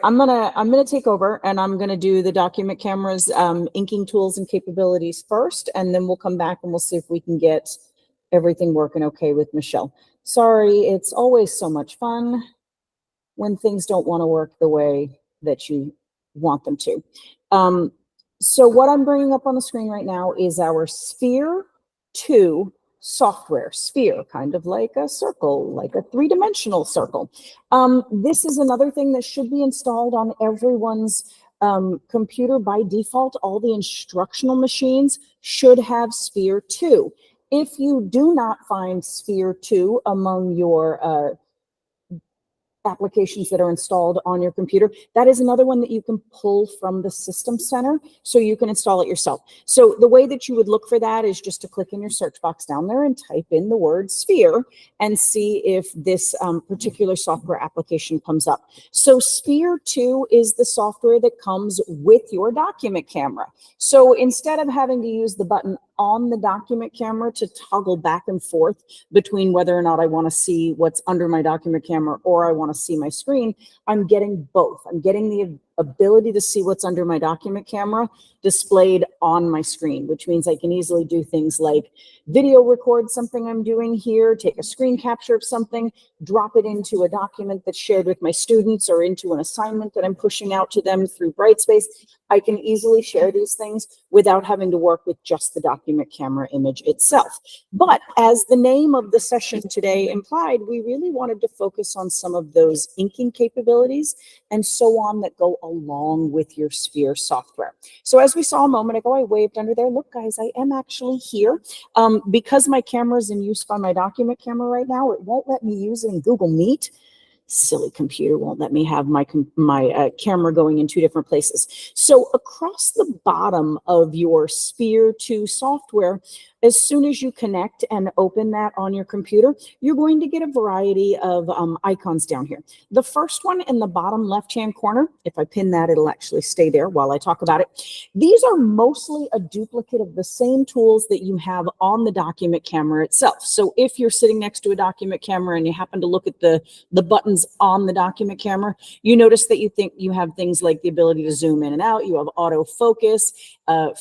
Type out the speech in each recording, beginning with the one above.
I'm gonna take over, and I'm gonna do the document cameras, inking tools and capabilities first, and then we'll come back and we'll see if we can get everything working okay with Michelle. Sorry, it's always so much fun when things don't want to work the way that you want them to. So what I'm bringing up on the screen right now is our Sphere 2 software. Sphere, kind of like a circle, like a three-dimensional circle. This is another thing that should be installed on everyone's computer by default. All the instructional machines should have Sphere 2. If you do not find Sphere 2 among your applications that are installed on your computer, that is another one that you can pull from the System Center, so you can install it yourself. So the way that you would look for that is just to click in your search box down there and type in the word Sphere and see if this particular software application comes up. So Sphere 2 is the software that comes with your document camera. So instead of having to use the button on the document camera to toggle back and forth between whether or not I want to see what's under my document camera or I want to see my screen, I'm getting both. I'm getting the ability to see what's under my document camera displayed on my screen, which means I can easily do things like video record something I'm doing here, take a screen capture of something, drop it into a document that's shared with my students or into an assignment that I'm pushing out to them through Brightspace. I can easily share these things without having to work with just the document camera image itself. But as the name of the session today implied, we really wanted to focus on some of those inking capabilities and so on that go along with your Sphere software. So as we saw a moment ago, I waved under there. Look, guys, I am actually here. Because my camera is in use by my document camera right now, it won't let me use it in Google Meet. Silly computer won't let me have my camera going in two different places. So across the bottom of your Sphere 2 software, as soon as you connect and open that on your computer, you're going to get a variety of icons down here. The first one in the bottom left-hand corner, if I pin that, it'll actually stay there while I talk about it. These are mostly a duplicate of the same tools that you have on the document camera itself. So if you're sitting next to a document camera and you happen to look at the buttons on the document camera, you notice that you think you have things like the ability to zoom in and out, you have autofocus,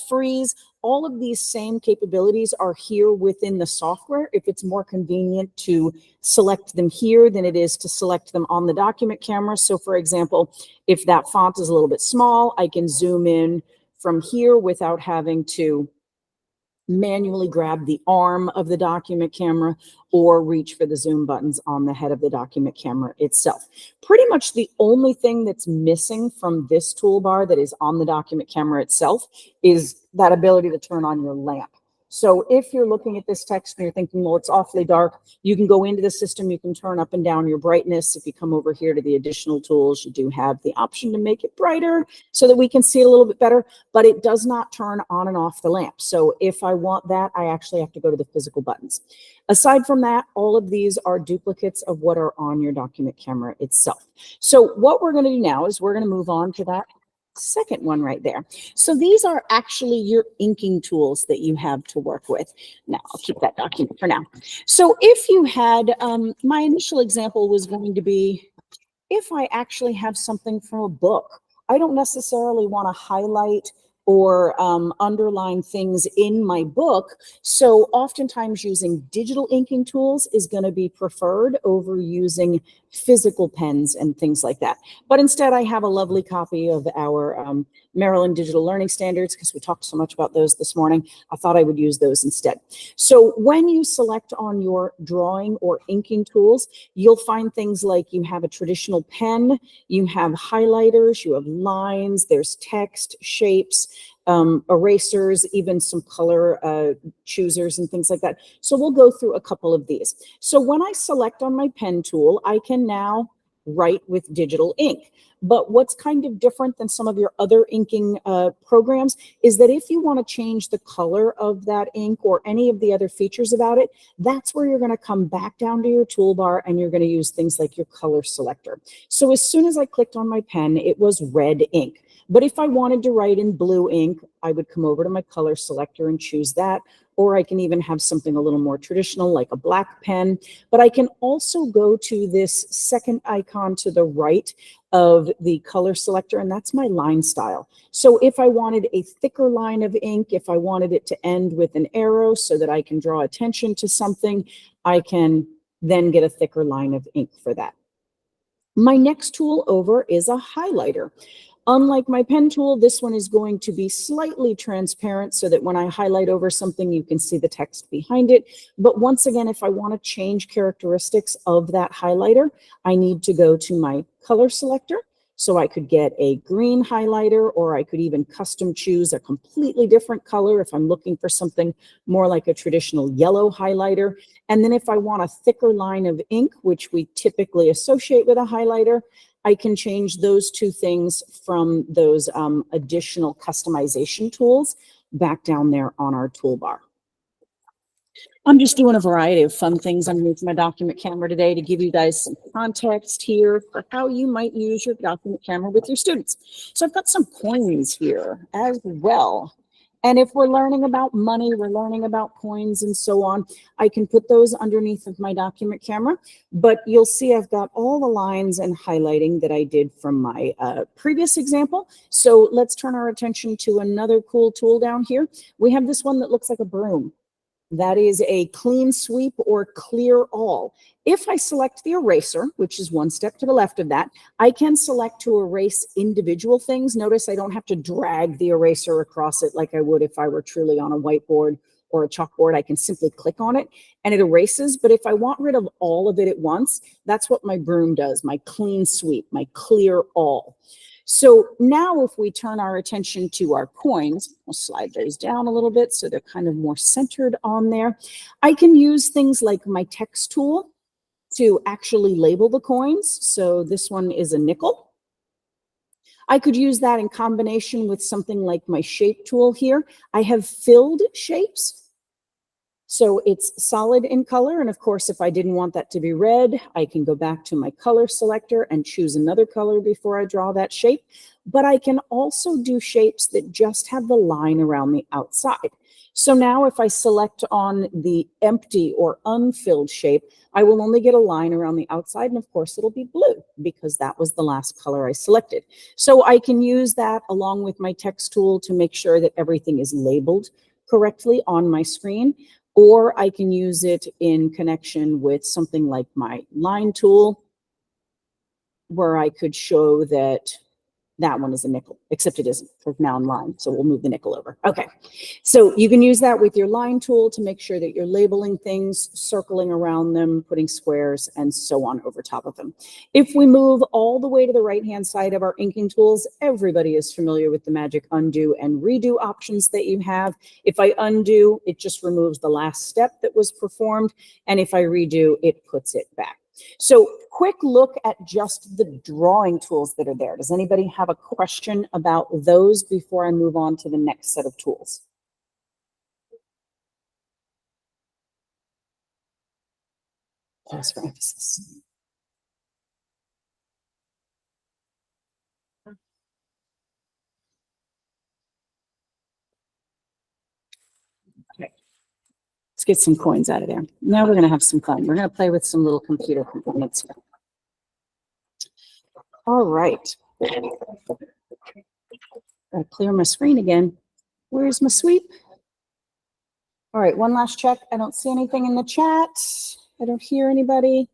freeze. All of these same capabilities are here within the software. If it's more convenient to select them here than it is to select them on the document camera. So for example, if that font is a little bit small, I can zoom in from here without having to manually grab the arm of the document camera or reach for the zoom buttons on the head of the document camera itself. Pretty much the only thing that's missing from this toolbar that is on the document camera itself is that ability to turn on your lamp. So if you're looking at this text and you're thinking, well, it's awfully dark, you can go into the system, you can turn up and down your brightness. If you come over here to the additional tools, you do have the option to make it brighter so that we can see it a little bit better, but it does not turn on and off the lamp. So if I want that, I actually have to go to the physical buttons. Aside from that, all of these are duplicates of what are on your document camera itself. So what we're going to do now is we're going to move on to that second one right there. So these are actually your inking tools that you have to work with. Now I'll keep that document for now. So if you had, my initial example was going to be, if I actually have something from a book, I don't necessarily want to highlight or underline things in my book. So oftentimes using digital inking tools is going to be preferred over using physical pens and things like that. But instead, I have a lovely copy of our Maryland Digital Learning Standards, because we talked so much about those this morning. I thought I would use those instead. So when you select on your drawing or inking tools, you'll find things like you have a traditional pen, you have highlighters, you have lines, there's text, shapes, erasers, even some color choosers and things like that. So we'll go through a couple of these. So when I select on my pen tool, I can now write with digital ink. But what's kind of different than some of your other inking programs is that if you want to change the color of that ink or any of the other features about it, that's where you're going to come back down to your toolbar and you're going to use things like your color selector. So as soon as I clicked on my pen, it was red ink. But if I wanted to write in blue ink, I would come over to my color selector and choose that, or I can even have something a little more traditional like a black pen. But I can also go to this second icon to the right of the color selector, and that's my line style. So if I wanted a thicker line of ink, if I wanted it to end with an arrow so that I can draw attention to something, I can then get a thicker line of ink for that. My next tool over is a highlighter. Unlike my pen tool, this one is going to be slightly transparent so that when I highlight over something, you can see the text behind it. But once again, if I want to change characteristics of that highlighter, I need to go to my color selector. So I could get a green highlighter, or I could even custom choose a completely different color if I'm looking for something more like a traditional yellow highlighter. And then if I want a thicker line of ink, which we typically associate with a highlighter, I can change those two things from those additional customization tools back down there on our toolbar. I'm just doing a variety of fun things underneath my document camera today to give you guys some context here for how you might use your document camera with your students. So I've got some coins here as well. And if we're learning about money, we're learning about coins and so on, I can put those underneath of my document camera. But you'll see I've got all the lines and highlighting that I did from my previous example. So let's turn our attention to another cool tool down here. We have this one that looks like a broom. That is a clean sweep or clear all. If I select the eraser, which is one step to the left of that, I can select to erase individual things. Notice I don't have to drag the eraser across it like I would if I were truly on a whiteboard or a chalkboard. I can simply click on it and it erases. But if I want rid of all of it at once, that's what my broom does, my clean sweep, my clear all. So now if we turn our attention to our coins, we'll slide those down a little bit so they're kind of more centered on there. I can use things like my text tool to actually label the coins. So this one is a nickel. I could use that in combination with something like my shape tool here. I have filled shapes. So it's solid in color. And of course, if I didn't want that to be red, I can go back to my color selector and choose another color before I draw that shape. But I can also do shapes that just have the line around the outside. So now if I select on the empty or unfilled shape, I will only get a line around the outside. And of course, it'll be blue because that was the last color I selected. So I can use that along with my text tool to make sure that everything is labeled correctly on my screen. Or I can use it in connection with something like my line tool, where I could show that that one is a nickel, except it isn't, because now I'm line. So we'll move the nickel over. Okay. So you can use that with your line tool to make sure that you're labeling things, circling around them, putting squares, and so on over top of them. If we move all the way to the right-hand side of our inking tools, everybody is familiar with the magic undo and redo options that you have. If I undo, it just removes the last step that was performed. And if I redo, it puts it back. So quick look at just the drawing tools that are there. Does anybody have a question about those before I move on to the next set of tools? Pause for emphasis. Okay. Let's get some coins out of there. Now we're going to have some fun. We're going to play with some little computer components here. All right. Gotta clear my screen again. Where's my sweep? All right, one last check. I don't see anything in the chat. I don't hear anybody.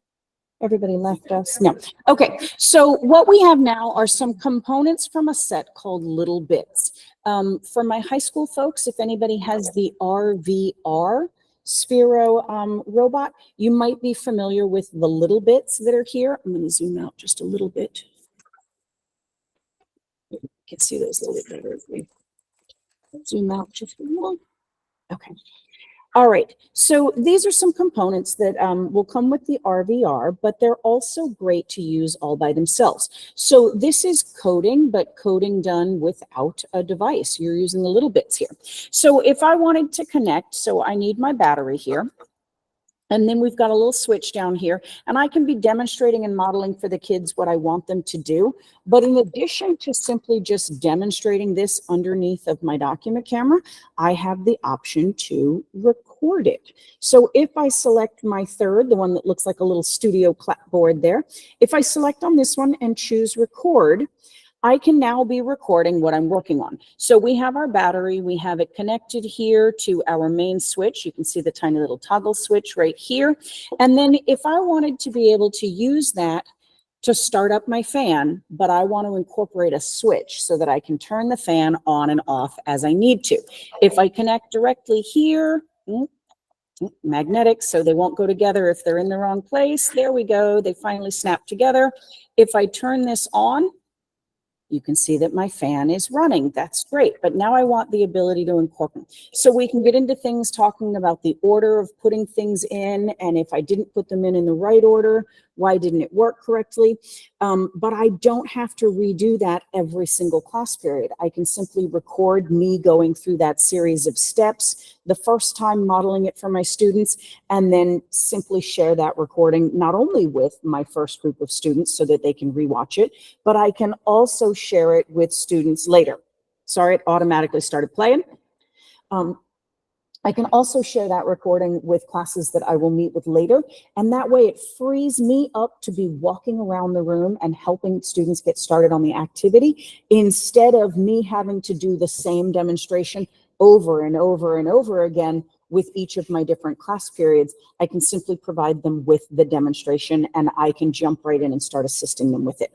Everybody left us. No. Okay, so what we have now are some components from a set called Little Bits. For my high school folks, if anybody has the RVR Sphero robot, you might be familiar with the little bits that are here. I'm going to zoom out just a little bit. You can see those a little bit better. Zoom out just a little. Okay. All right, so these are some components that will come with the RVR, but they're also great to use all by themselves. So this is coding, but coding done without a device. You're using the little bits here. So if I wanted to connect, so I need my battery here. And then we've got a little switch down here, and I can be demonstrating and modeling for the kids what I want them to do. But in addition to simply just demonstrating this underneath of my document camera, I have the option to record it. So if I select my third, the one that looks like a little studio clapboard there, if I select on this one and choose record, I can now be recording what I'm working on. So we have our battery, we have it connected here to our main switch. You can see the tiny little toggle switch right here. And then if I wanted to be able to use that to start up my fan, but I want to incorporate a switch so that I can turn the fan on and off as I need to. If I connect directly here, magnetic, so they won't go together if they're in the wrong place. There we go, they finally snap together. If I turn this on, you can see that my fan is running. That's great. But now I want the ability to incorporate. So we can get into things talking about the order of putting things in. And if I didn't put them in the right order, why didn't it work correctly? But I don't have to redo that every single class period. I can simply record me going through that series of steps the first time modeling it for my students, and then simply share that recording not only with my first group of students so that they can rewatch it, but I can also share it with students later. Sorry, it automatically started playing. I can also share that recording with classes that I will meet with later. And that way it frees me up to be walking around the room and helping students get started on the activity instead of me having to do the same demonstration over and over and over again with each of my different class periods. I can simply provide them with the demonstration and I can jump right in and start assisting them with it.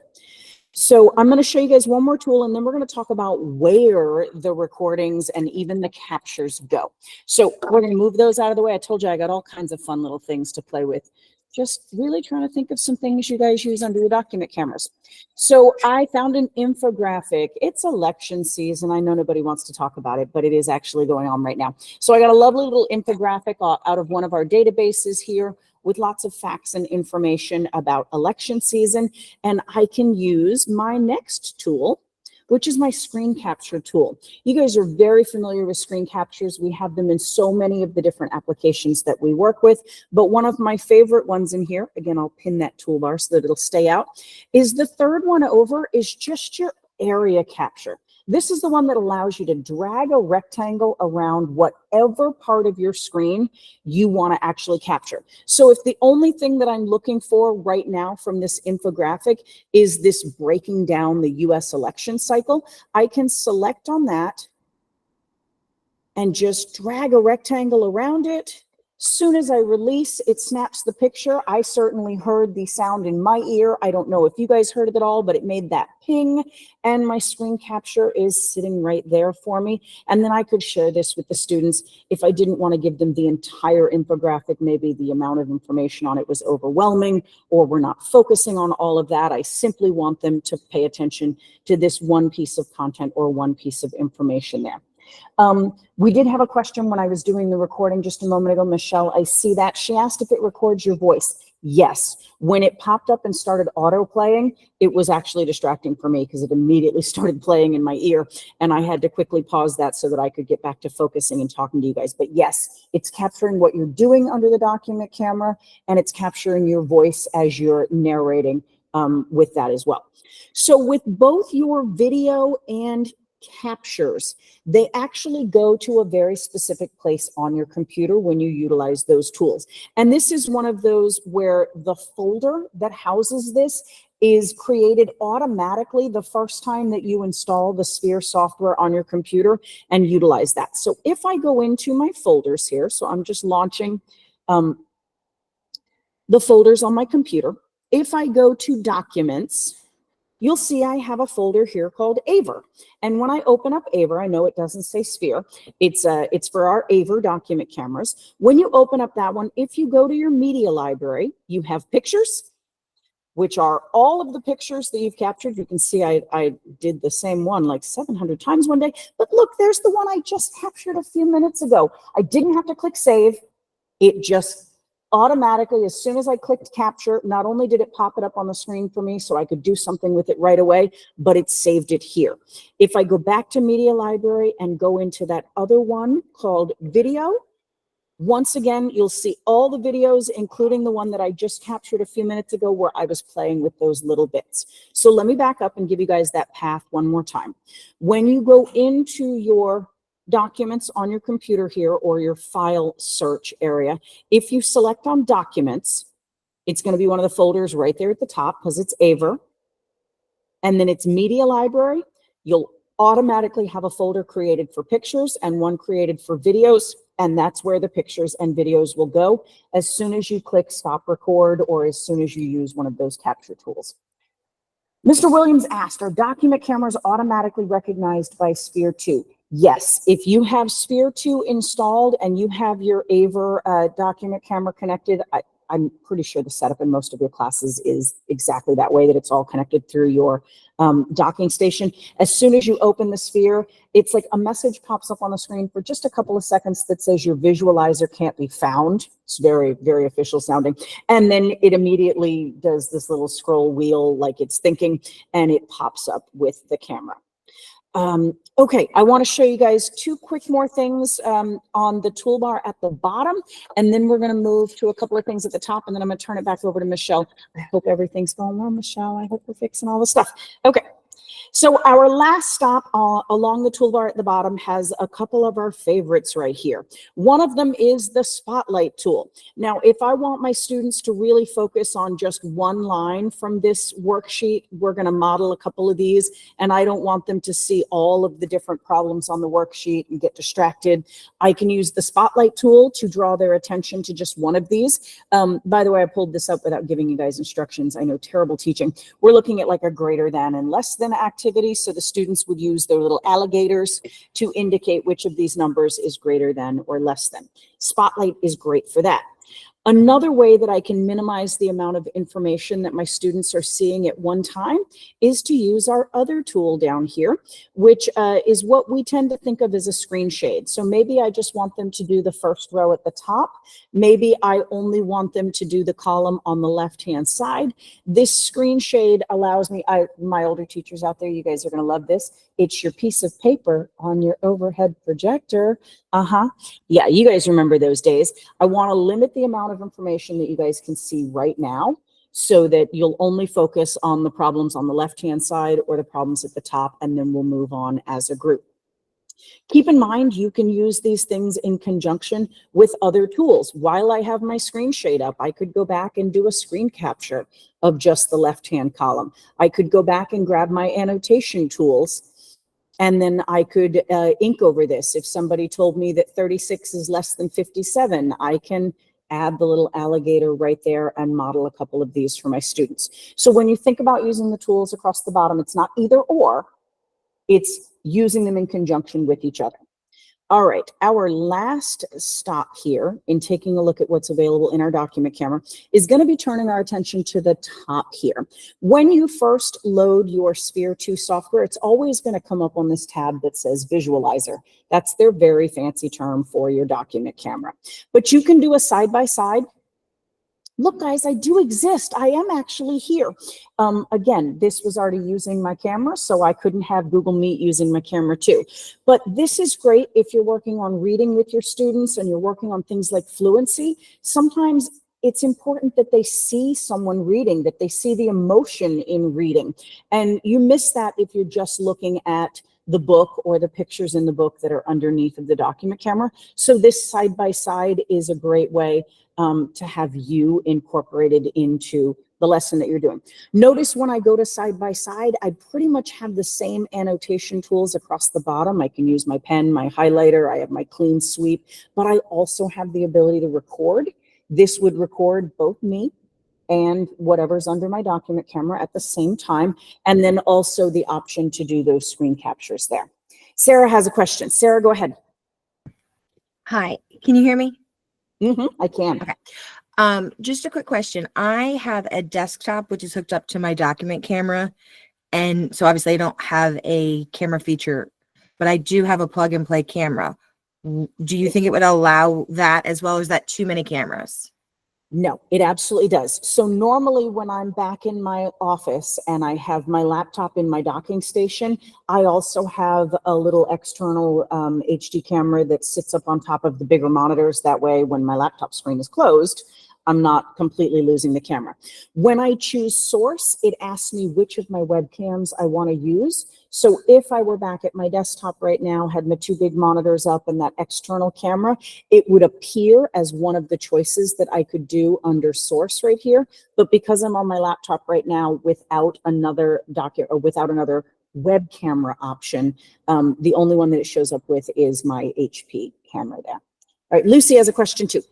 So I'm going to show you guys one more tool, and then we're going to talk about where the recordings and even the captures go. So we're going to move those out of the way. I told you I got all kinds of fun little things to play with. Just really trying to think of some things you guys use under your document cameras. So I found an infographic. It's election season. I know nobody wants to talk about it, but it is actually going on right now. So I got a lovely little infographic out of one of our databases here with lots of facts and information about election season. And I can use my next tool, which is my screen capture tool. You guys are very familiar with screen captures. We have them in so many of the different applications that we work with. But one of my favorite ones in here, again, I'll pin that toolbar so that it'll stay out, is the third one over is just your area capture. This is the one that allows you to drag a rectangle around whatever part of your screen you want to actually capture. So if the only thing that I'm looking for right now from this infographic is this breaking down the US election cycle, I can select on that and just drag a rectangle around it. Soon as I release, it snaps the picture. I certainly heard the sound in my ear. I don't know if you guys heard it at all, but it made that ping, and my screen capture is sitting right there for me. And then I could share this with the students if I didn't want to give them the entire infographic. Maybe the amount of information on it was overwhelming, or we're not focusing on all of that. I simply want them to pay attention to this one piece of content or one piece of information there. We did have a question when I was doing the recording just a moment ago. Michelle, I see that. She asked if it records your voice. Yes. When it popped up and started auto playing, it was actually distracting for me because it immediately started playing in my ear, and I had to quickly pause that so that I could get back to focusing and talking to you guys. But yes, it's capturing what you're doing under the document camera, and it's capturing your voice as you're narrating with that as well. So with both your video and captures, they actually go to a very specific place on your computer when you utilize those tools. And this is one of those where the folder that houses this is created automatically the first time that you install the Sphere software on your computer and utilize that. So if I go into my folders here, so I'm just launching the folders on my computer. If I go to documents, you'll see I have a folder here called AVER. And when I open up AVER, I know it doesn't say Sphere. It's for our AVER document cameras. When you open up that one, if you go to your media library, you have pictures, which are all of the pictures that you've captured. You can see I did the same one like 700 times one day. But look, there's the one I just captured a few minutes ago. I didn't have to click save. It just automatically, as soon as I clicked capture, not only did it pop it up on the screen for me so I could do something with it right away, but it saved it here. If I go back to media library and go into that other one called video, Once again, you'll see all the videos, including the one that I just captured a few minutes ago where I was playing with those little bits. So let me back up and give you guys that path one more time. When you go into your documents on your computer here or your file search area, if you select on documents, it's going to be one of the folders right there at the top because it's AVER. And then it's media library. You'll automatically have a folder created for pictures and one created for videos. And that's where the pictures and videos will go as soon as you click stop record or as soon as you use one of those capture tools. Mr. Williams asked, are document cameras automatically recognized by Sphere 2? Yes, if you have Sphere 2 installed and you have your AVER document camera connected, I'm pretty sure the setup in most of your classes is exactly that way, that it's all connected through your docking station. As soon as you open the Sphere, it's like a message pops up on the screen for just a couple of seconds that says your visualizer can't be found. It's very, very official sounding. And then it immediately does this little scroll wheel like it's thinking, and it pops up with the camera. Okay, I want to show you guys two quick more things on the toolbar at the bottom, and then we're going to move to a couple of things at the top, and then I'm going to turn it back over to Michelle. I hope everything's going well, Michelle. I hope we're fixing all the stuff. Okay. So our last stop along the toolbar at the bottom has a couple of our favorites right here. One of them is the spotlight tool. Now, if I want my students to really focus on just one line from this worksheet, we're going to model a couple of these, and I don't want them to see all of the different problems on the worksheet and get distracted. I can use the spotlight tool to draw their attention to just one of these. By the way, I pulled this up without giving you guys instructions. I know, terrible teaching. We're looking at like a greater than and less than activity. So the students would use their little alligators to indicate which of these numbers is greater than or less than. Spotlight is great for that. Another way that I can minimize the amount of information that my students are seeing at one time is to use our other tool down here, which is what we tend to think of as a screen shade. So maybe I just want them to do the first row at the top. Maybe I only want them to do the column on the left-hand side. This screen shade allows me, my older teachers out there, you guys are going to love this. It's your piece of paper on your overhead projector. Yeah, you guys remember those days. I want to limit the amount of information that you guys can see right now so that you'll only focus on the problems on the left-hand side or the problems at the top, and then we'll move on as a group. Keep in mind, you can use these things in conjunction with other tools. While I have my screen shade up, I could go back and do a screen capture of just the left-hand column. I could go back and grab my annotation tools, and then I could ink over this. If somebody told me that 36 is less than 57, I can add the little alligator right there and model a couple of these for my students. So when you think about using the tools across the bottom, it's not either or, it's using them in conjunction with each other. All right, our last stop here in taking a look at what's available in our document camera is going to be turning our attention to the top here. When you first load your Sphere 2 software, it's always going to come up on this tab that says Visualizer. That's their very fancy term for your document camera. But you can do a side-by-side. Look, guys, I do exist. I am actually here. Again, this was already using my camera, so I couldn't have Google Meet using my camera too. But this is great if you're working on reading with your students and you're working on things like fluency. Sometimes it's important that they see someone reading, that they see the emotion in reading. And you miss that if you're just looking at the book or the pictures in the book that are underneath of the document camera. So this side-by-side is a great way to have you incorporated into the lesson that you're doing. Notice when I go to side-by-side, I pretty much have the same annotation tools across the bottom. I can use my pen, my highlighter, I have my clean sweep, but I also have the ability to record. This would record both me and whatever's under my document camera at the same time, and then also the option to do those screen captures there. Sarah has a question. Sarah, go ahead. Hi, can you hear me? I can. Okay. Just a quick question. I have a desktop which is hooked up to my document camera, and so obviously I don't have a camera feature, but I do have a plug and play camera. Do you think it would allow that as well, or is that too many cameras? No, it absolutely does. So normally when I'm back in my office and I have my laptop in my docking station, I also have a little external HD camera that sits up on top of the bigger monitors. That way, when my laptop screen is closed, I'm not completely losing the camera. When I choose source, it asks me which of my webcams I want to use. So if I were back at my desktop right now, had my two big monitors up and that external camera, it would appear as one of the choices that I could do under source right here. But because I'm on my laptop right now without another without another web camera option, the only one that it shows up with is my HP camera there. All right, Lucy has a question too.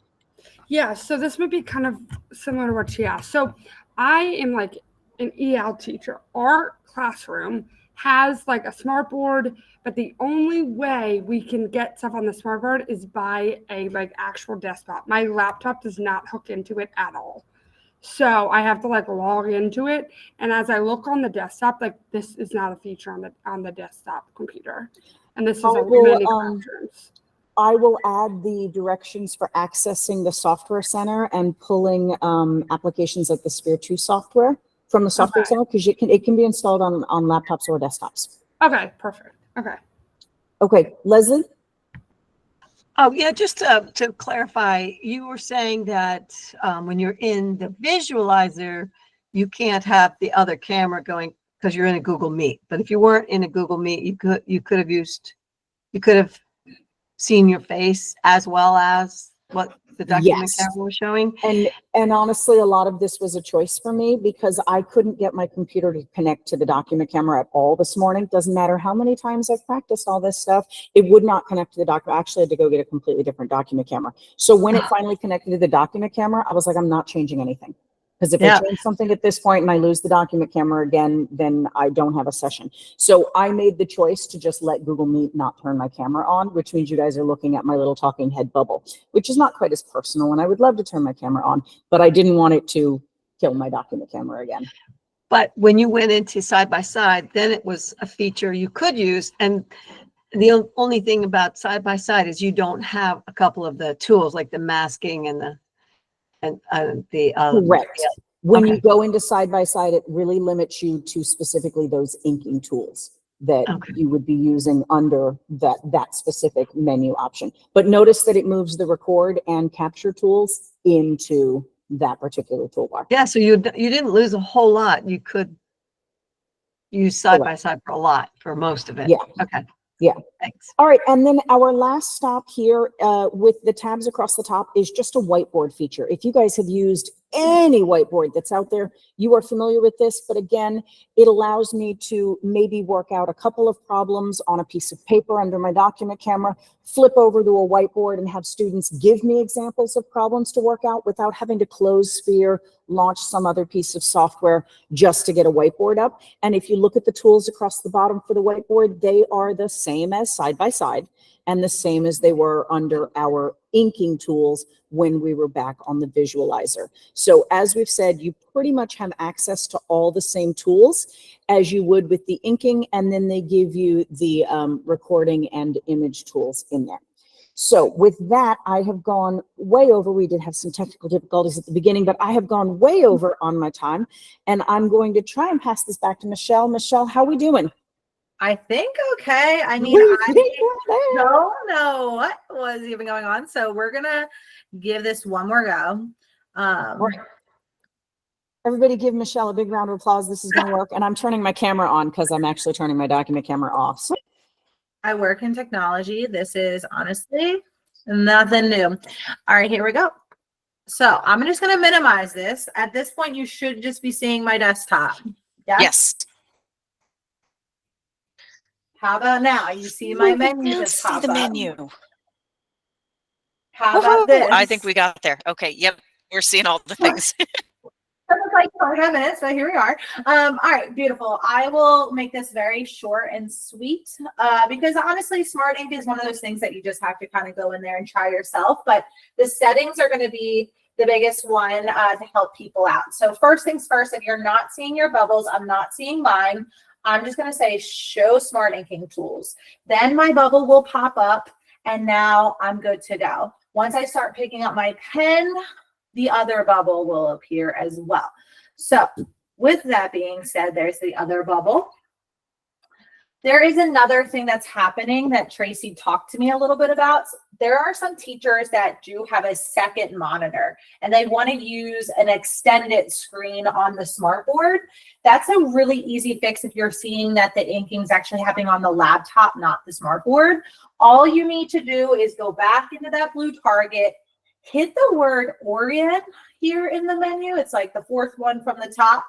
Yeah, so this would be kind of similar to what she asked. So I am like an EL teacher. Our classroom has like a smart board, but the only way we can get stuff on the smart board is by a like actual desktop. My laptop does not hook into it at all. So I have to like log into it. And as I look on the desktop, like this is not a feature on the desktop computer. And this is on many classrooms. I will add the directions for accessing the software center and pulling applications like the Sphere 2 software from the software center, because it can be installed on laptops or desktops. Okay, perfect. Okay, Leslie? Oh, yeah, just to clarify, you were saying that when you're in the visualizer, you can't have the other camera going because you're in a Google Meet. But if you weren't in a Google Meet, you could have seen your face as well as what the document camera was showing. And honestly, a lot of this was a choice for me because I couldn't get my computer to connect to the document camera at all this morning. Doesn't matter how many times I've practiced all this stuff, it would not connect to the document. I actually had to go get a completely different document camera. So when it finally connected to the document camera, I was like, I'm not changing anything. Because if I change something at this point and I lose the document camera again, then I don't have a session. So I made the choice to just let Google Meet not turn my camera on, which means you guys are looking at my little talking head bubble, which is not quite as personal. And I would love to turn my camera on, but I didn't want it to kill my document camera again. But when you went into side by side, then it was a feature you could use. And the only thing about side by side is you don't have a couple of the tools like the masking and the correct. When you go into side by side, it really limits you to specifically those inking tools that you would be using under that specific menu option. But notice that it moves the record and capture tools into that particular toolbar. Yeah, so you didn't lose a whole lot. You could use side by side for a lot, for most of it. Yeah. Okay. Yeah. Thanks. All right. And then our last stop here with the tabs across the top is just a whiteboard feature. If you guys have used any whiteboard that's out there, you are familiar with this. But again, it allows me to maybe work out a couple of problems on a piece of paper under my document camera, flip over to a whiteboard and have students give me examples of problems to work out without having to close Sphere, launch some other piece of software just to get a whiteboard up. And if you look at the tools across the bottom for the whiteboard, they are the same as side by side and the same as they were under our inking tools when we were back on the visualizer. So as we've said, you pretty much have access to all the same tools as you would with the inking, and then they give you the recording and image tools in there. So with that, I have gone way over. We did have some technical difficulties at the beginning, but I have gone way over on my time, and I'm going to try and pass this back to Michelle. Michelle, how are we doing? I think okay. I mean, I don't know what was even going on, so we're gonna give this one more go. Everybody give Michelle a big round of applause. This is going to work. And I'm turning my camera on because I'm actually turning my document camera off. So I work in technology. This is honestly nothing new. All right, here we go. So I'm just going to minimize this. At this point, you should just be seeing my desktop. Yes. How about now? You see my menu just see pop the up. menu. How about this? I think we got there. Okay. Yep. We're seeing all the things. It was like 45 minutes, but here we are. All right, beautiful. I will make this very short and sweet because honestly, Smart Ink is one of those things that you just have to kind of go in there and try yourself. But the settings are going to be the biggest one to help people out. So first things first, if you're not seeing your bubbles, I'm not seeing mine. I'm just going to say show Smart Inking tools. Then my bubble will pop up and now I'm good to go. Once I start picking up my pen, the other bubble will appear as well. So with that being said, there's the other bubble. There is another thing that's happening that Tracy talked to me a little bit about. There are some teachers that do have a second monitor and they want to use an extended screen on the smartboard. That's a really easy fix if you're seeing that the inking is actually happening on the laptop, not the smartboard. All you need to do is go back into that blue target, hit the word orient here in the menu. It's like the fourth one from the top.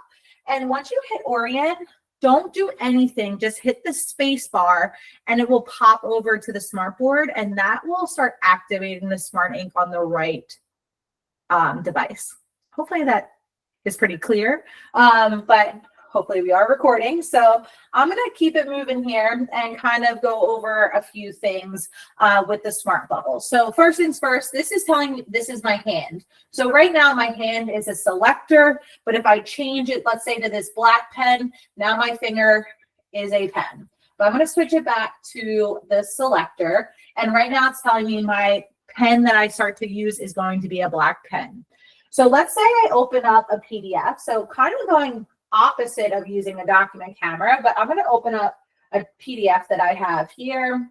And once you hit orient, don't do anything, just hit the space bar and it will pop over to the smartboard and that will start activating the Smart Ink on the right device. Hopefully that is pretty clear, but hopefully we are recording. So I'm gonna keep it moving here and kind of go over a few things with the Smart Bubble. So first things first, this is telling me this is my hand. So right now my hand is a selector, but if I change it, let's say to this black pen, now my finger is a pen. But I'm gonna switch it back to the selector. And right now it's telling me my pen that I start to use is going to be a black pen. So let's say I open up a PDF. So kind of going opposite of using a document camera, but I'm going to open up a PDF that I have here.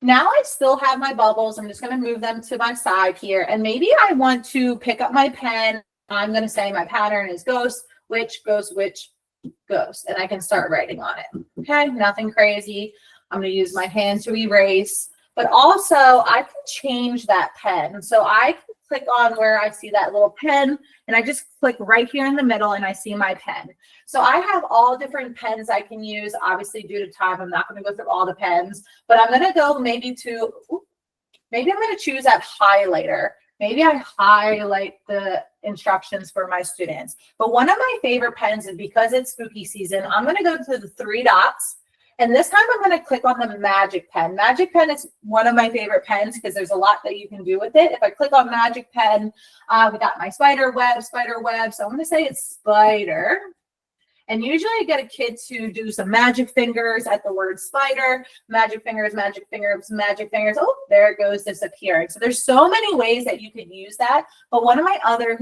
Now I still have my bubbles. I'm just going to move them to my side here. And maybe I want to pick up my pen. I'm going to say my pattern is ghost, which ghost, which ghost. And I can start writing on it. Okay, nothing crazy. I'm going to use my hand to erase. But also I can change that pen. So I can click on where I see that little pen and I just click right here in the middle and I see my pen. So I have all different pens I can use. Obviously due to time, I'm not going to go through all the pens, but I'm going to go maybe I'm going to choose that highlighter. Maybe I highlight the instructions for my students. But one of my favorite pens, and because it's spooky season, I'm going to go to the 3 dots. And this time I'm going to click on the Magic Pen. Magic Pen is one of my favorite pens because there's a lot that you can do with it. If I click on Magic Pen, we got my spider web. So I'm going to say it's spider. And usually I get a kid to do some magic fingers at the word spider. Magic fingers, magic fingers, magic fingers. Oh, there it goes disappearing. So there's so many ways that you could use that. But one of my other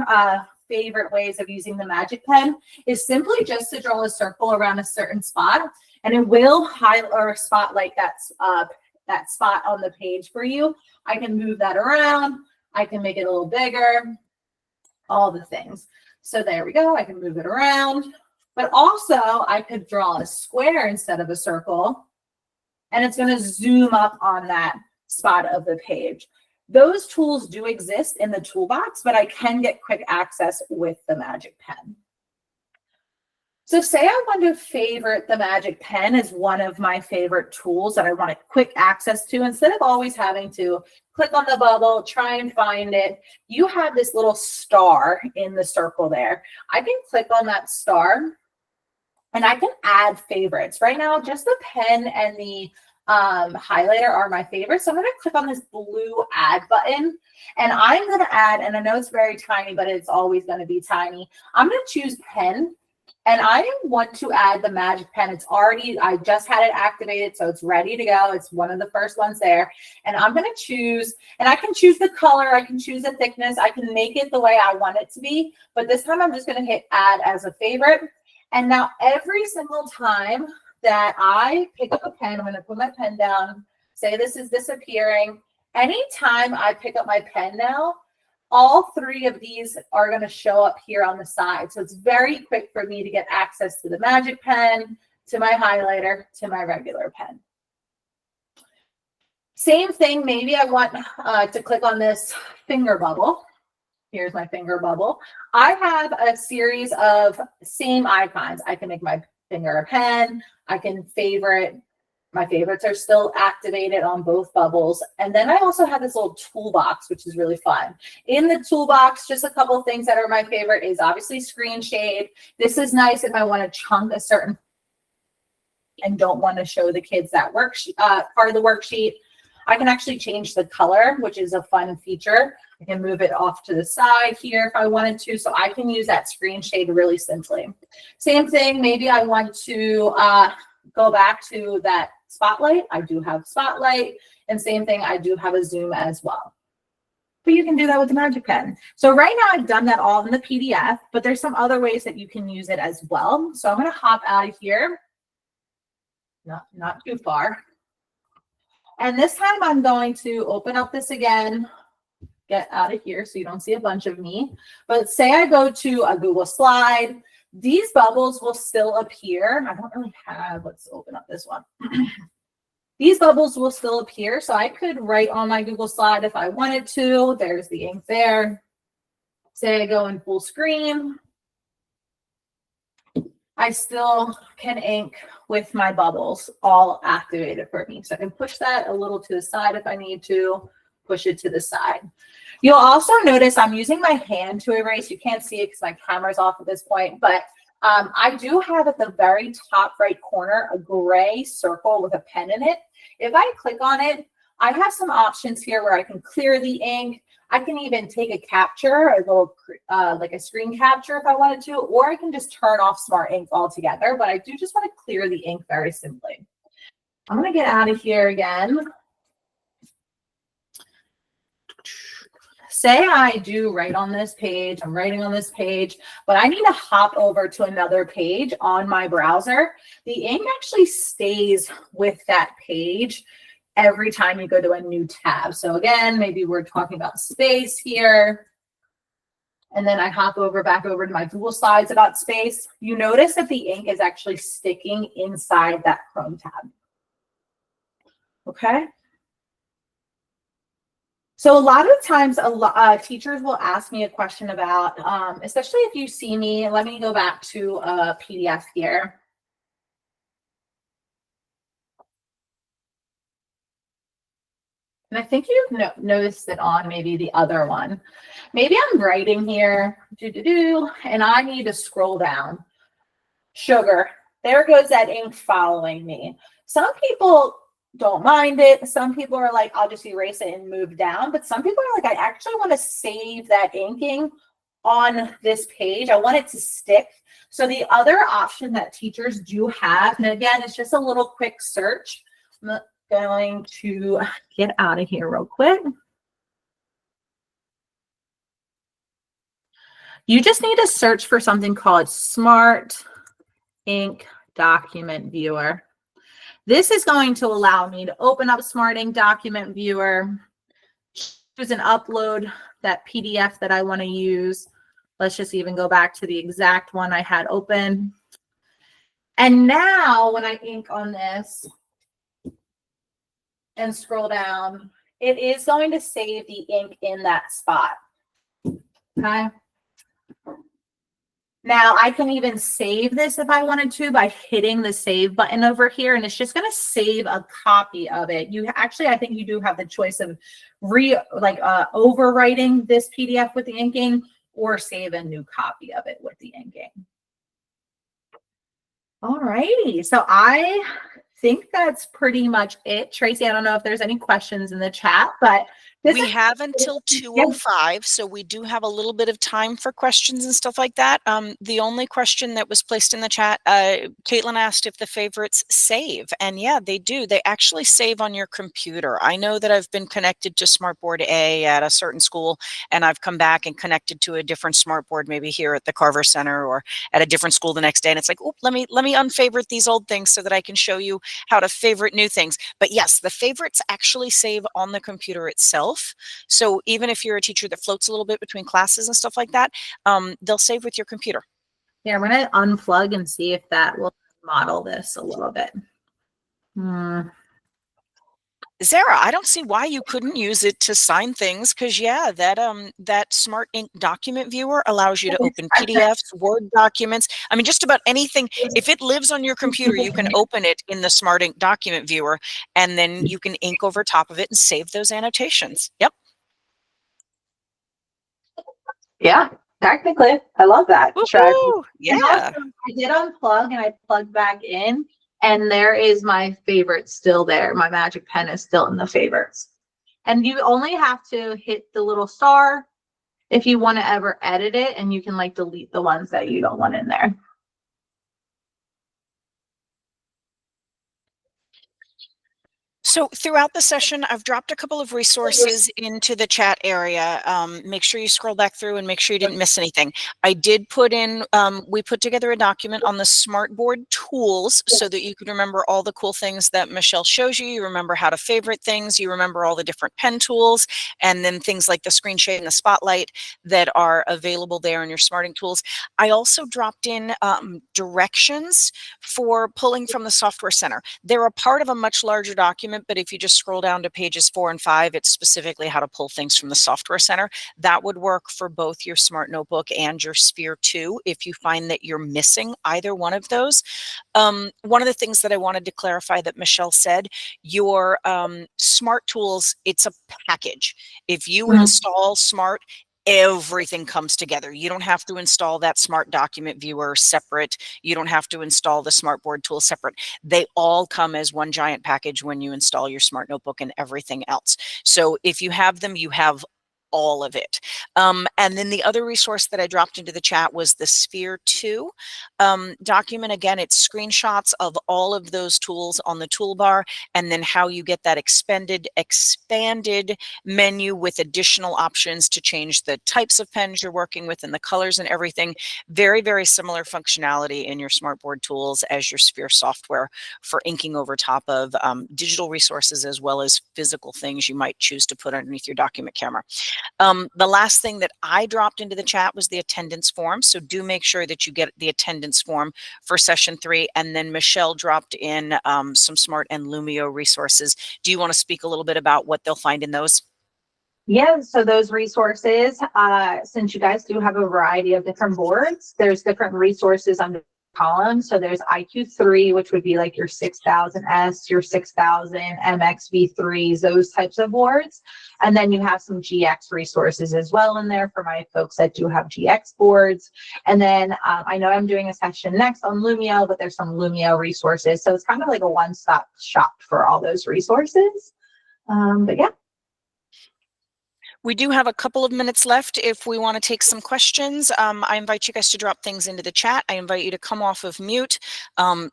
favorite ways of using the Magic Pen is simply just to draw a circle around a certain spot. And it will highlight or spotlight that spot on the page for you. I can move that around. I can make it a little bigger, all the things. So there we go. I can move it around. But also I could draw a square instead of a circle. And it's going to zoom up on that spot of the page. Those tools do exist in the toolbox, but I can get quick access with the Magic Pen. So say I want to favorite the Magic Pen as one of my favorite tools that I want quick access to. Instead of always having to click on the bubble, try and find it, you have this little star in the circle there. I can click on that star and I can add favorites. Right now, just the pen and the highlighter are my favorites. So I'm going to click on this blue add button and I'm going to add, and I know it's very tiny, but it's always going to be tiny. I'm going to choose pen. And I want to add the Magic Pen. It's already, I just had it activated, so it's ready to go. It's one of the first ones there. And I'm going to choose, and I can choose the color. I can choose the thickness. I can make it the way I want it to be. But this time I'm just going to hit add as a favorite. And now every single time that I pick up a pen, I'm going to put my pen down, say this is disappearing. Anytime I pick up my pen now, all 3 of these are going to show up here on the side. So it's very quick for me to get access to the Magic Pen, to my highlighter, to my regular pen. Same thing, maybe I want to click on this finger bubble. Here's my finger bubble. I have a series of same icons. I can make my finger a pen. I can favorite. My favorites are still activated on both bubbles. And then I also have this little toolbox, which is really fun. In the toolbox, just a couple of things that are my favorite is obviously screen shade. This is nice if I want to chunk a certain and don't want to show the kids that worksheet, part of the worksheet. I can actually change the color, which is a fun feature. I can move it off to the side here if I wanted to. So I can use that screen shade really simply. Same thing, maybe I want to go back to that spotlight. I do have spotlight. And same thing, I do have a zoom as well. But you can do that with the Magic Pen. So right now I've done that all in the PDF, but there's some other ways that you can use it as well. So I'm going to hop out of here. Not too far. And this time I'm going to open up this again, get out of here so you don't see a bunch of me. But say I go to a Google slide, these bubbles will still appear. I don't really have, let's open up this one. These bubbles will still appear, so I could write on my Google slide if I wanted to. There's the ink there. Say I go in full screen. I still can ink with my bubbles all activated for me. So I can push that a little to the side if I need to, push it to the side. You'll also notice I'm using my hand to erase. You can't see it because my camera's off at this point, but I do have at the very top right corner a gray circle with a pen in it. If I click on it, I have some options here where I can clear the ink. I can even take a capture, a little like a screen capture if I wanted to, or I can just turn off Smart Ink altogether. But I do just want to clear the ink very simply. I'm going to get out of here again. Say I do write on this page, I'm writing on this page, but I need to hop over to another page on my browser. The ink actually stays with that page every time you go to a new tab. So again, maybe we're talking about space here. And then I hop over back over to my Google Slides about space. You notice that the ink is actually sticking inside that Chrome tab. Okay. So a lot of times, teachers will ask me a question about, especially if you see me, let me go back to a PDF here. And I think you've noticed it on maybe the other one. Maybe I'm writing here, and I need to scroll down. Sugar, there goes that ink following me. Some people don't mind it. Some people are like, I'll just erase it and move down. But some people are like, I actually want to save that inking on this page. I want it to stick. So the other option that teachers do have, and again, it's just a little quick search. I'm going to get out of here real quick. You just need to search for something called Smart Ink Document Viewer. This is going to allow me to open up Smart Ink Document Viewer, choose and upload that PDF that I want to use. Let's just even go back to the exact one I had open. And now when I ink on this and scroll down, it is going to save the ink in that spot. Okay. Now I can even save this if I wanted to by hitting the save button over here, and it's just going to save a copy of it. You actually, I think you do have the choice of overwriting this PDF with the inking or save a new copy of it with the inking. All righty. So I think that's pretty much it. Tracy, I don't know if there's any questions in the chat, but we have until 2:05, so we do have a little bit of time for questions and stuff like that. The only question that was placed in the chat, Caitlin asked if the favorites save, and yeah, they do. They actually save on your computer. I know that I've been connected to Smartboard A at a certain school, and I've come back and connected to a different Smartboard, maybe here at the Carver Center or at a different school the next day, and it's like, oh, let me unfavorite these old things so that I can show you how to favorite new things. But yes, the favorites actually save on the computer itself. So even if you're a teacher that floats a little bit between classes and stuff like that, they'll save with your computer. Yeah, I'm going to unplug and see if that will model this a little bit. Zara, I don't see why you couldn't use it to sign things, because yeah, that Smart Ink Document Viewer allows you to open PDFs, Word documents. I mean, just about anything. If it lives on your computer, you can open it in the Smart Ink Document Viewer, and then you can ink over top of it and save those annotations. Yep. Yeah, technically, I love that. Yeah. And also, I did unplug and I plugged back in. And there is my favorite still there. My Magic Pen is still in the favorites. And you only have to hit the little star if you want to ever edit it, and you can like delete the ones that you don't want in there. So throughout the session, I've dropped a couple of resources into the chat area. Make sure you scroll back through and make sure you didn't miss anything. I did put in, we put together a document on the smartboard tools so that you can remember all the cool things that Michelle shows you. You remember how to favorite things. You remember all the different pen tools, and then things like the screen shade and the spotlight that are available there in your smarting tools. I also dropped in directions for pulling from the Software Center. They're a part of a much larger document, but if you just scroll down to pages 4 and 5, it's specifically how to pull things from the Software Center. That would work for both your Smart Notebook and your Sphere 2 if you find that you're missing either one of those. One of the things that I wanted to clarify that Michelle said, your Smart Tools, it's a package. If you install Smart, everything comes together. You don't have to install that Smart Document Viewer separate. You don't have to install the Smartboard tool separate. They all come as one giant package when you install your Smart Notebook and everything else. So if you have them, you have all of it. And then the other resource that I dropped into the chat was the Sphere 2 document. Again, it's screenshots of all of those tools on the toolbar, and then how you get that expanded menu with additional options to change the types of pens you're working with and the colors and everything. Very, very similar functionality in your Smartboard tools as your Sphere software for inking over top of digital resources as well as physical things you might choose to put underneath your document camera. The last thing that I dropped into the chat was the attendance form. So do make sure that you get the attendance form for session 3. And then Michelle dropped in some Smart and Lumio resources. Do you want to speak a little bit about what they'll find in those? Yeah, so those resources, since you guys do have a variety of different boards, there's different resources under columns. So there's IQ3, which would be like your 6000S, your 6000, MXV3s, those types of boards. And then you have some GX resources as well in there for my folks that do have GX boards. And then I know I'm doing a session next on Lumio, but there's some Lumio resources. So it's kind of like a one-stop shop for all those resources. But yeah. We do have a couple of minutes left if we want to take some questions. I invite you guys to drop things into the chat. I invite you to come off of mute,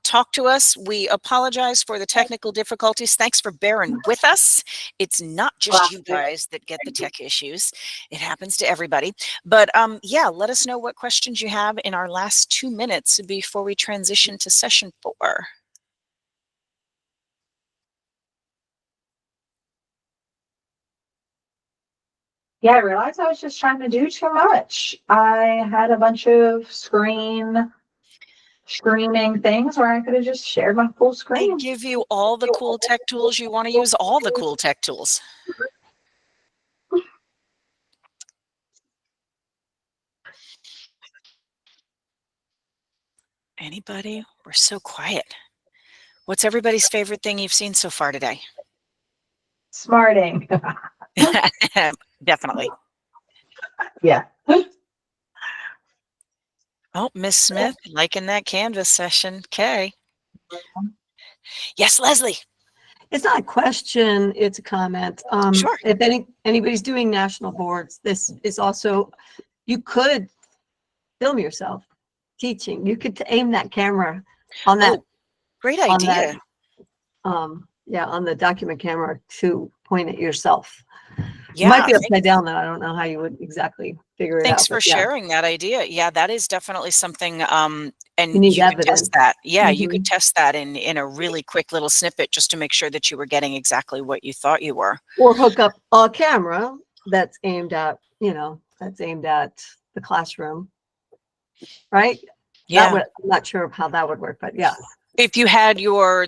talk to us. We apologize for the technical difficulties. Thanks for bearing with us. It's not just you guys that get the tech issues. It happens to everybody. But yeah, let us know what questions you have in our last 2 minutes before we transition to session 4. Yeah, I realized I was just trying to do too much. I had a bunch of screaming things where I could have just shared my full They screen. give you all the cool tech tools. You want to use all the cool tech tools. Anybody? We're so quiet. What's everybody's favorite thing you've seen so far today? Smarting. Definitely. Yeah. Oh, Miss Smith, liking that Canvas session. Okay. Yes, Leslie. It's not a question, it's a comment. Sure. If anybody's doing national boards, this is also, you could film yourself teaching. You could aim that camera on that. Oh, great on idea. that, yeah, on the document camera to point at yourself. Yeah. It might be upside down though. I don't know how you would exactly figure it out. Thanks for but yeah. sharing that idea. Yeah, that is definitely something. And You need you could evidence. test that. Yeah, you could Mhm. test that in a really quick little snippet just to make sure that you were getting exactly what you thought you were. Or hook up a camera that's aimed at, that's aimed at the classroom, right? Yeah. I'm not sure of how that would work, but yeah. If you had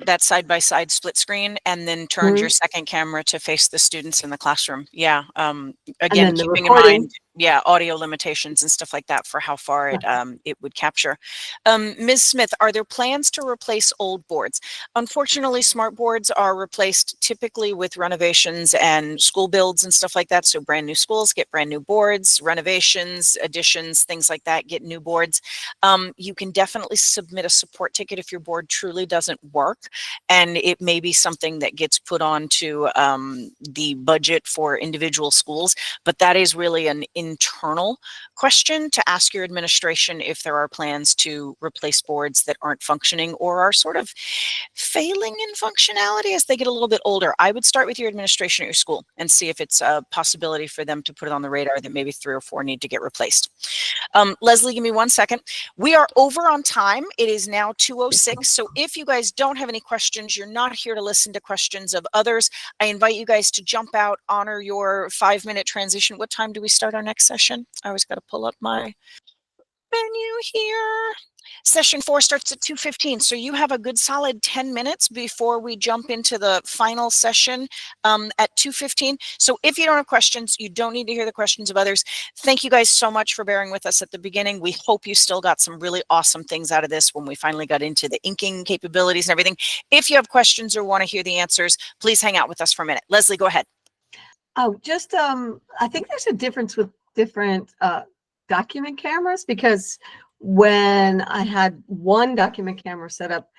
that side-by-side split screen and then turned your second camera to face the students in the classroom. Yeah. Again, the keeping in recording. mind, yeah, audio limitations and stuff like that for how far it would capture. Ms. Smith, are there plans to replace old boards? Unfortunately, smart boards are replaced typically with renovations and school builds and stuff like that. So brand new schools get brand new boards, renovations, additions, things like that, get new boards. You can definitely submit a support ticket if your board truly doesn't work, and it may be something that gets put onto the budget for individual schools, but that is really an internal question to ask your administration if there are plans to replace boards that aren't functioning or are sort of failing in functionality as they get a little bit older. I would start with your administration at your school and see if it's a possibility for them to put it on the radar that maybe 3 or 4 need to get replaced. Leslie, give me 1 second. We are over on time. It is now 2:06. So if you guys don't have any questions, you're not here to listen to questions of others. I invite you guys to jump out, honor your 5-minute transition. What time do we start our next session? I always got to pull up my menu here. Session 4 starts at 2:15. So you have a good solid 10 minutes before we jump into the final session at 2:15. So if you don't have questions, you don't need to hear the questions of others. Thank you guys so much for bearing with us at the beginning. We hope you still got some really awesome things out of this when we finally got into the inking capabilities and everything. If you have questions or want to hear the answers, please hang out with us for a minute. Leslie, go ahead. Oh, just I think there's a difference with different document cameras, because when I had one document camera set up,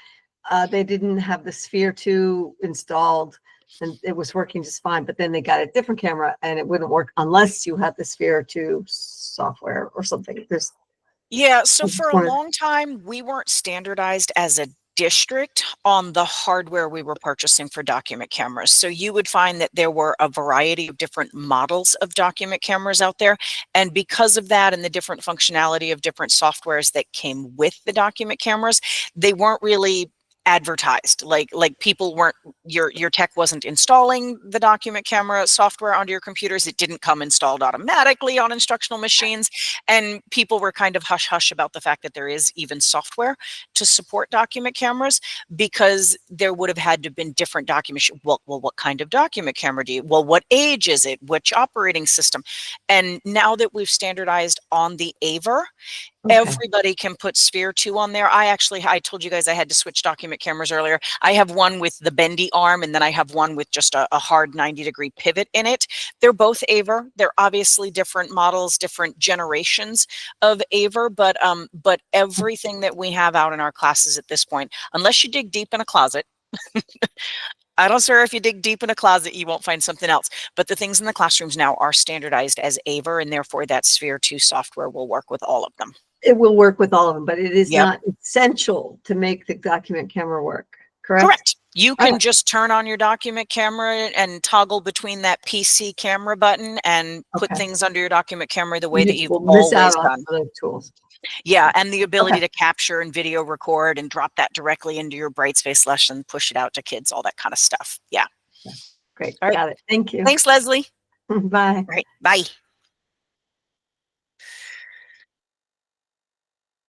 they didn't have the Sphere 2 installed and it was working just fine. But then they got a different camera and it wouldn't work unless you had the Sphere 2 software or something. Yeah, so for a long time, we weren't standardized as a district on the hardware we were purchasing for document cameras. So you would find that there were a variety of different models of document cameras out there. And because of that and the different functionality of different softwares that came with the document cameras, they weren't really advertised. Like people weren't, your tech wasn't installing the document camera software onto your computers. It didn't come installed automatically on instructional machines. And people were kind of hush hush about the fact that there is even software to support document cameras, because there would have had to have been different document. Well, what kind of document camera do you? Well, what age is it? Which operating system? And now that we've standardized on the AVER, everybody can put Sphere 2 on there. I told you guys I had to switch document cameras earlier. I have one with the bendy arm, and then I have one with just a hard 90-degree pivot in it. They're both AVER. They're obviously different models, different generations of AVER, but everything that we have out in our classes at this point, unless you dig deep in a closet, I don't swear if you dig deep in a closet, you won't find something else. But the things in the classrooms now are standardized as AVER, and therefore that Sphere 2 software will work with all of them. It will work with all of them, but it is not essential to make the document camera work, correct? Correct. You can just turn on your document camera and toggle between that PC camera button and put things under your document camera the way that you've always done. Those tools. Yeah, and the ability to capture and video record and drop that directly into your Brightspace lesson, push it out to kids, all that kind of stuff. Yeah. Great. All right. Got it. Thank you. Thanks, Leslie. Bye. All right. Bye.